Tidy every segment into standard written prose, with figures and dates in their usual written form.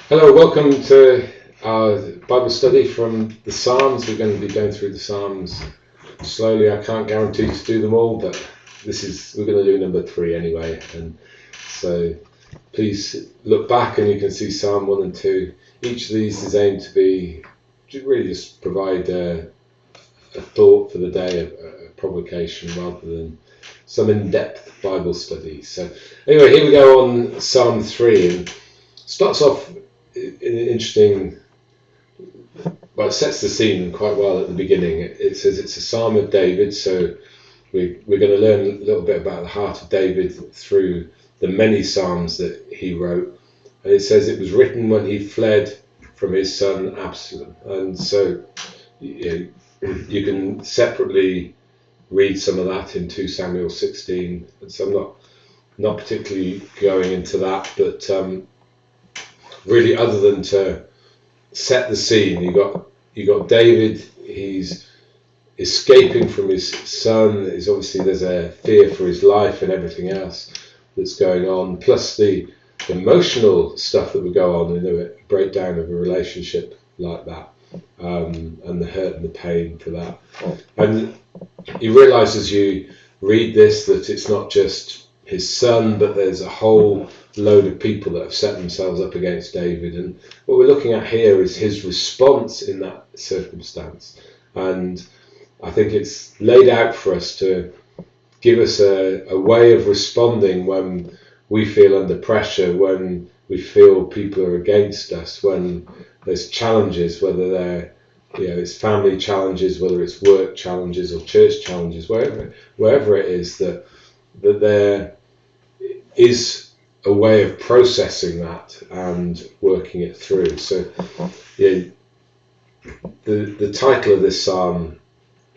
Hello, welcome to our Bible study from the Psalms. We're going to be going through the Psalms slowly. I can't guarantee to do them all, but we're going to do number 3 anyway. And so please look back and you can see Psalm 1 and 2. Each of these is aimed to be really just provide a thought for the day, a provocation rather than some in-depth Bible study. So anyway, here we go on Psalm 3, and starts off in an interesting, well, it sets the scene quite well at the beginning. It says it's a Psalm of David, so we're going to learn a little bit about the heart of David through the many Psalms that he wrote. And it says it was written when he fled from his son Absalom. And so you can separately read some of that in 2 Samuel 16. And so I'm not particularly going into that, but really, other than to set the scene, you got David. He's escaping from his son. There's a fear for his life and everything else that's going on. Plus the emotional stuff that would go on in a breakdown of a relationship like that, and the hurt and the pain for that. And you realise as you read this that it's not just his son, but there's a whole load of people that have set themselves up against David. And what we're looking at here is his response in that circumstance. And I think it's laid out for us to give us a way of responding when we feel under pressure, when we feel people are against us, when there's challenges, whether they're it's family challenges, whether it's work challenges or church challenges, wherever it is, that there is a way of processing that and working it through. So the title of this psalm,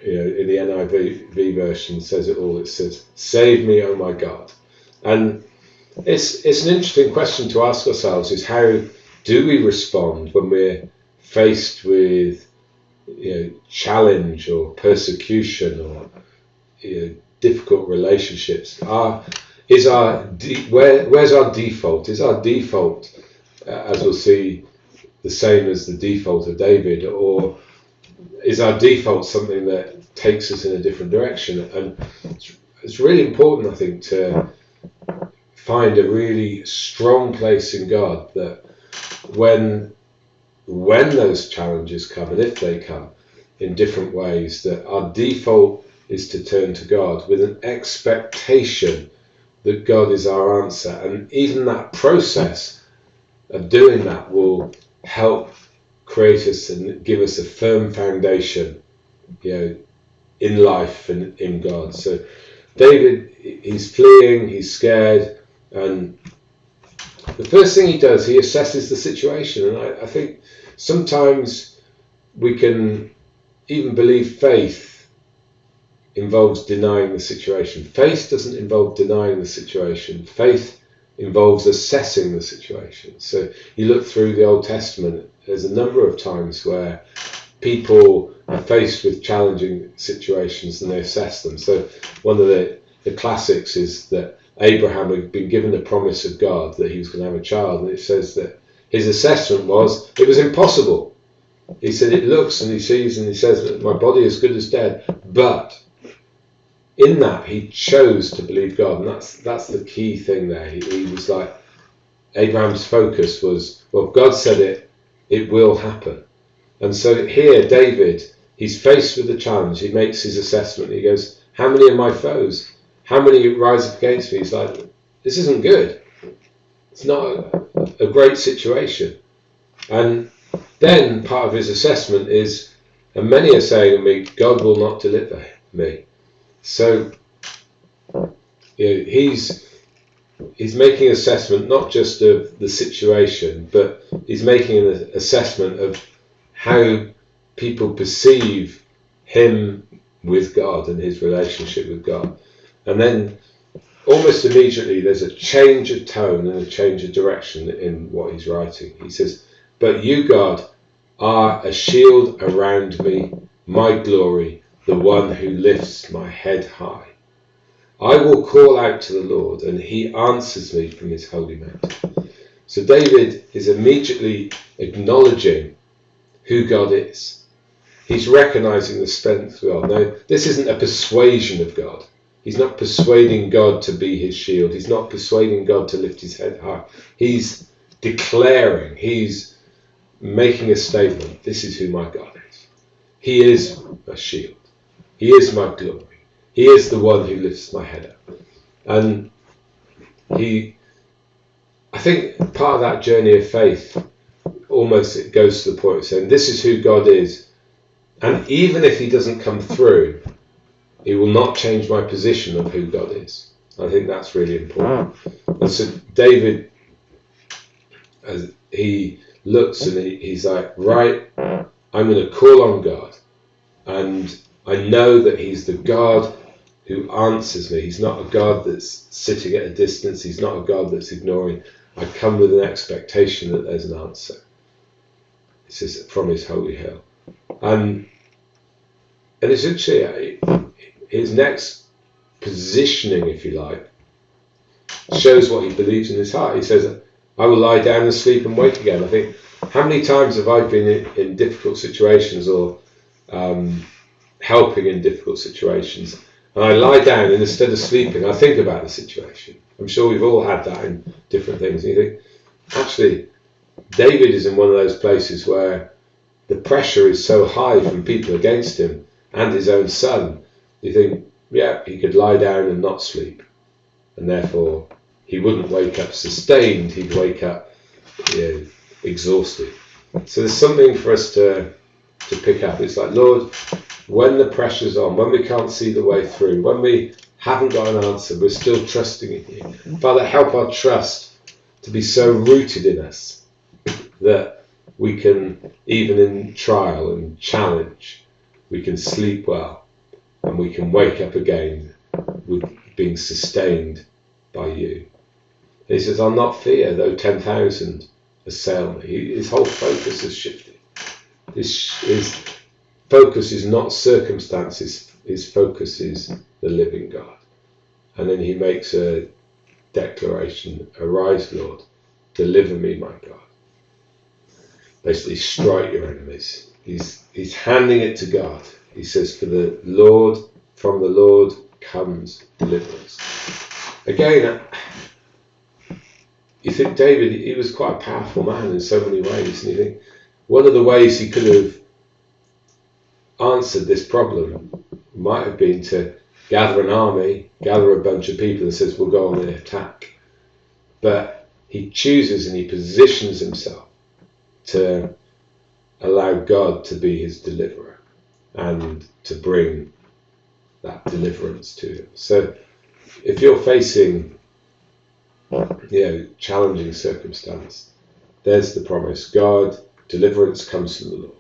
in the NIV version, says it all. It says, "Save me, oh my God." And it's an interesting question to ask ourselves: is how do we respond when we're faced with challenge or persecution or difficult relationships? Where's our default? Is our default, as we'll see, the same as the default of David, or is our default something that takes us in a different direction? And it's really important, I think, to find a really strong place in God, that when those challenges come, and if they come in different ways, that our default is to turn to God with an expectation that God is our answer. And even that process of doing that will help create us and give us a firm foundation, in life and in God. So David, he's fleeing, he's scared, and the first thing he does, he assesses the situation. And I think sometimes we can even believe faith involves denying the situation. Faith doesn't involve denying the situation. Faith involves assessing the situation. So you look through the Old Testament, there's a number of times where people are faced with challenging situations and they assess them. So one of the classics is that Abraham had been given the promise of God that he was going to have a child, and it says that his assessment was it was impossible. He said it looks, and he sees, and he says that my body is good as dead, but in that, he chose to believe God, and that's the key thing there. He was like, Abraham's focus was, well, God said it will happen. And so here, David, he's faced with the challenge. He makes his assessment. He goes, how many are my foes? How many rise up against me? He's like, this isn't good. It's not a great situation. And then part of his assessment is, and many are saying to me, God will not deliver me. So he's making an assessment not just of the situation, but he's making an assessment of how people perceive him with God and his relationship with God. And then almost immediately there's a change of tone and a change of direction in what he's writing. He says, "But you, God, are a shield around me, my glory, the one who lifts my head high. I will call out to the Lord, and he answers me from his holy mountain." So David is immediately acknowledging who God is. He's recognizing the strength of God. Now, this isn't a persuasion of God. He's not persuading God to be his shield. He's not persuading God to lift his head high. He's declaring, he's making a statement. This is who my God is. He is my shield. He is my glory. He is the one who lifts my head up. And I think part of that journey of faith, almost it goes to the point of saying, this is who God is. And even if he doesn't come through, it will not change my position of who God is. I think that's really important. And so David, as he looks and he's like, right, I'm going to call on God. And I know that he's the God who answers me. He's not a God that's sitting at a distance. He's not a God that's ignoring. I come with an expectation that there's an answer. It says from his holy hill. And essentially, his next positioning, if you like, shows what he believes in his heart. He says, I will lie down and sleep and wake again. I think, how many times have I been in difficult situations or helping in difficult situations, and I lie down and instead of sleeping, I think about the situation. I'm sure we've all had that in different things. And you think, actually, David is in one of those places where the pressure is so high from people against him and his own son. You think, yeah, he could lie down and not sleep, and therefore he wouldn't wake up sustained. He'd wake up, exhausted. So there's something for us to pick up. It's like, Lord, when the pressure's on, when we can't see the way through, when we haven't got an answer, we're still trusting in you. Father, help our trust to be so rooted in us that we can, even in trial and challenge, we can sleep well and we can wake up again with being sustained by you. And he says, I'll not fear though 10,000 assail me. His whole focus has shifted. His focus is not circumstances, his focus is the living God. And then he makes a declaration, arise Lord, deliver me my God. Basically strike your enemies. He's handing it to God. He says, from the Lord comes deliverance. Again, you think David, he was quite a powerful man in so many ways, and you think one of the ways he could have answered this problem might have been to gather an army, gather a bunch of people and says, we'll go on an attack. But he chooses and he positions himself to allow God to be his deliverer and to bring that deliverance to him. So if you're facing challenging circumstance, there's the promise. God, deliverance comes from the Lord.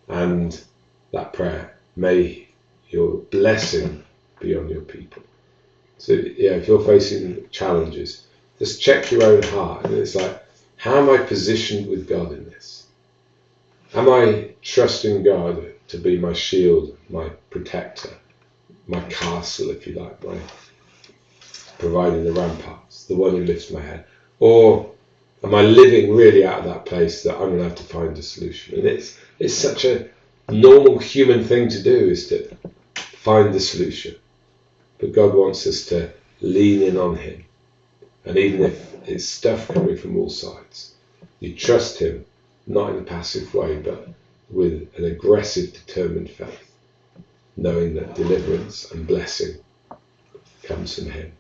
And that prayer, may your blessing be on your people. So if you're facing challenges, just check your own heart. And it's like, how am I positioned with God in this? Am I trusting God to be my shield, my protector, my castle, if you like, my providing the ramparts, the one who lifts my head? Or am I living really out of that place that I'm going to have to find a solution? And it's such a normal human thing to do, is to find the solution. But God wants us to lean in on him. And even if it's stuff coming from all sides, you trust him, not in a passive way, but with an aggressive, determined faith, knowing that deliverance and blessing comes from him.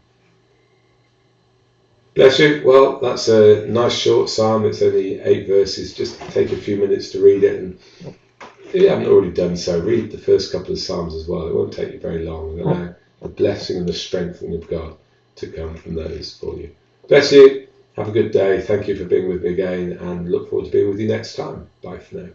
Bless you. Well, that's a nice short psalm. It's only 8 verses. Just take a few minutes to read it, and if you haven't already done so, read the first couple of psalms as well. It won't take you very long, and allow the blessing and the strengthening of God to come from those for you. Bless you. Have a good day. Thank you for being with me again, and look forward to being with you next time. Bye for now.